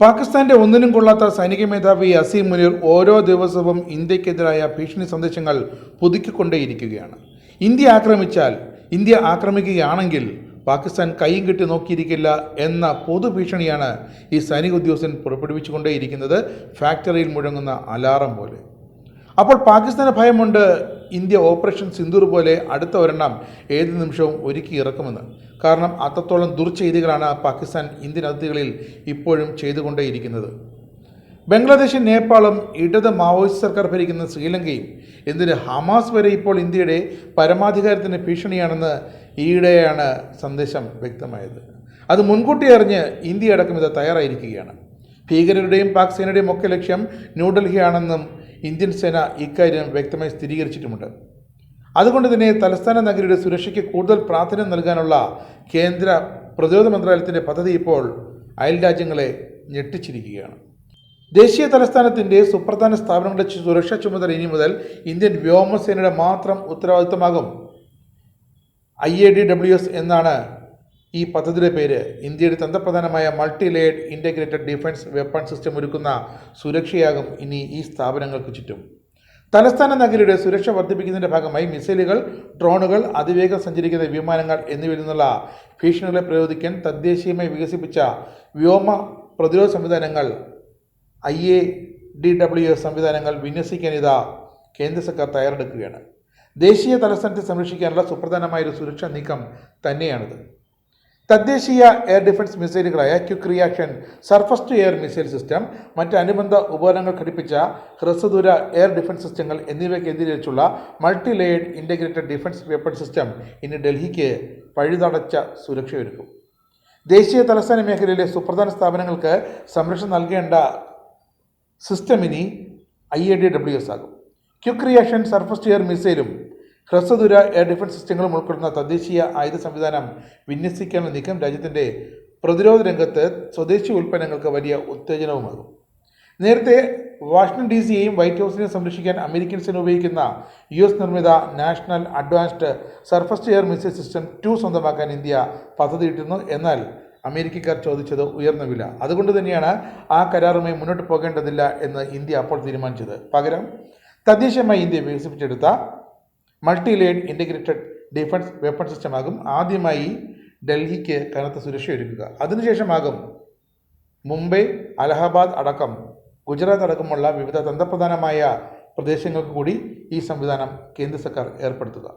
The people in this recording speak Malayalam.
പാകിസ്ഥാന്റെ ഒന്നിനും കൊള്ളാത്ത സൈനിക മേധാവി അസീം മുനീർ ഓരോ ദിവസവും ഇന്ത്യക്കെതിരായ ഭീഷണി സന്ദേശങ്ങൾ പുതുക്കിക്കൊണ്ടേയിരിക്കുകയാണ്. ഇന്ത്യ ആക്രമിച്ചാൽ, ഇന്ത്യ ആക്രമിക്കുകയാണെങ്കിൽ പാകിസ്ഥാൻ കൈയും കെട്ടി നോക്കിയിരിക്കില്ല എന്ന പൊതുഭീഷണിയാണ് ഈ സൈനിക ഉദ്യോഗസ്ഥൻ പുറപ്പെടുവിച്ചുകൊണ്ടേയിരിക്കുന്നത്, ഫാക്ടറിയിൽ മുഴങ്ങുന്ന അലാറം പോലെ. അപ്പോൾ പാകിസ്ഥാന് ഭയമുണ്ട് ഇന്ത്യ ഓപ്പറേഷൻ സിന്ദൂർ പോലെ അടുത്ത ഒരെണ്ണം ഏത് നിമിഷവും ഒരുക്കി ഇറക്കുമെന്ന്. കാരണം അത്രത്തോളം ദുർചെയ്തികളാണ് പാകിസ്ഥാൻ ഇന്ത്യൻ അതിർത്തികളിൽ ഇപ്പോഴും ചെയ്തുകൊണ്ടേയിരിക്കുന്നത്. ബംഗ്ലാദേശും നേപ്പാളും ഇടത് മാവോയിസ്റ്റ് സർക്കാർ ഭരിക്കുന്ന ശ്രീലങ്കയും എന്തിന് ഹമാസ് വരെ ഇപ്പോൾ ഇന്ത്യയുടെ പരമാധികാരത്തിന് ഭീഷണിയാണെന്ന് ഈയിടെയാണ് സന്ദേശം വ്യക്തമായത്. അത് മുൻകൂട്ടി അറിഞ്ഞ് ഇന്ത്യ അടക്കം ഇത് തയ്യാറായിരിക്കുകയാണ്. ഭീകരരുടെയും പാക് സേനയുടെയും ഒക്കെ ലക്ഷ്യം ന്യൂഡൽഹിയാണെന്നും ഇന്ത്യൻ സേന ഇക്കാര്യം വ്യക്തമായി സ്ഥിരീകരിച്ചിട്ടുമുണ്ട്. അതുകൊണ്ട് തന്നെ തലസ്ഥാന നഗരിയുടെ സുരക്ഷയ്ക്ക് കൂടുതൽ പ്രാധാന്യം നൽകാനുള്ള കേന്ദ്ര പ്രതിരോധ മന്ത്രാലയത്തിൻ്റെ പദ്ധതി ഇപ്പോൾ അയൽ രാജ്യങ്ങളെ ഞെട്ടിച്ചിരിക്കുകയാണ്. ദേശീയ തലസ്ഥാനത്തിൻ്റെ സുപ്രധാന സ്ഥാപനങ്ങളുടെ സുരക്ഷാ ചുമതല ഇനി മുതൽ ഇന്ത്യൻ വ്യോമസേനയുടെ മാത്രം ഉത്തരവാദിത്തമാകും. IADWS എന്നാണ് ഈ പദ്ധതിയുടെ പേര്. ഇന്ത്യയുടെ തന്ത്രപ്രധാനമായ multi layered integrated defence weapon system ഒരുക്കുന്ന സുരക്ഷയാകും ഇനി ഈ സ്ഥാപനങ്ങൾക്ക് ചുറ്റും. തലസ്ഥാന നഗരിയുടെ സുരക്ഷ വർദ്ധിപ്പിക്കുന്നതിൻ്റെ ഭാഗമായി മിസൈലുകൾ, ഡ്രോണുകൾ, അതിവേഗം സഞ്ചരിക്കുന്ന വിമാനങ്ങൾ എന്നിവയിൽ നിന്നുള്ള ഭീഷണികളെ പ്രതിരോധിക്കാൻ തദ്ദേശീയമായി വികസിപ്പിച്ച വ്യോമ പ്രതിരോധ സംവിധാനങ്ങൾ IADWS സംവിധാനങ്ങൾ വിന്യസിക്കാൻ കേന്ദ്ര സർക്കാർ തയ്യാറെടുക്കുകയാണ്. ദേശീയ തലസ്ഥാനത്തെ സംരക്ഷിക്കാനുള്ള സുപ്രധാനമായൊരു സുരക്ഷാ നീക്കം തന്നെയാണിത്. തദ്ദേശീയ എയർ ഡിഫൻസ് മിസൈലുകളായ quick reaction surface to air missile system, മറ്റ് അനുബന്ധ ഉപകരണങ്ങൾ ഘടിപ്പിച്ച ഹ്രസ്വദൂര എയർ ഡിഫൻസ് സിസ്റ്റങ്ങൾ എന്നിവ കേന്ദ്രീകരിച്ചുള്ള multi layered integrated defence weapon system ഇനി ഡൽഹിക്ക് പഴുതടച്ച സുരക്ഷയൊരുക്കും. ദേശീയ തലസ്ഥാന മേഖലയിലെ സുപ്രധാന സ്ഥാപനങ്ങൾക്ക് സംരക്ഷണം നൽകേണ്ട സിസ്റ്റം ഇനി IADWS ആകും. Quick reaction surface to air മിസൈലും ഹ്രസ്വദൂര എയർ ഡിഫൻസ് സിസ്റ്റങ്ങളും ഉൾപ്പെടുന്ന തദ്ദേശീയ ആയുധ സംവിധാനം വിന്യസിക്കാനുള്ള നീക്കം രാജ്യത്തിൻ്റെ പ്രതിരോധ രംഗത്ത് സ്വദേശി ഉൽപ്പന്നങ്ങൾക്ക് വലിയ ഉത്തേജനവുമാകും. നേരത്തെ വാഷിംഗ്ടൺ DC-യെയും വൈറ്റ് ഹൗസിനെയും സംരക്ഷിക്കാൻ അമേരിക്കൻ സേന ഉപയോഗിക്കുന്ന US നിർമ്മിത national advanced surface to air missile system 2 സ്വന്തമാക്കാൻ ഇന്ത്യ പദ്ധതിയിട്ടിരുന്നു. എന്നാൽ അമേരിക്കക്കാർ ചോദിച്ചത് ഉയർന്ന വില. അതുകൊണ്ട് തന്നെയാണ് ആ കരാറുമായി മുന്നോട്ട് പോകേണ്ടതില്ല എന്ന് ഇന്ത്യ അപ്പോൾ തീരുമാനിച്ചത്. പകരം തദ്ദേശീയമായി ഇന്ത്യ വികസിപ്പിച്ചെടുത്ത multi layered integrated defence weapon സിസ്റ്റമാകും ആദ്യമായി ഡൽഹിക്ക് കനത്ത സുരക്ഷയൊരുക്കുക. അതിനുശേഷമാകും മുംബൈ, അലഹബാദ് അടക്കം ഗുജറാത്ത് അടക്കമുള്ള വിവിധ തന്ത്രപ്രധാനമായ പ്രദേശങ്ങൾക്ക് കൂടി ഈ സംവിധാനം കേന്ദ്ര സർക്കാർ ഏർപ്പെടുത്തുക.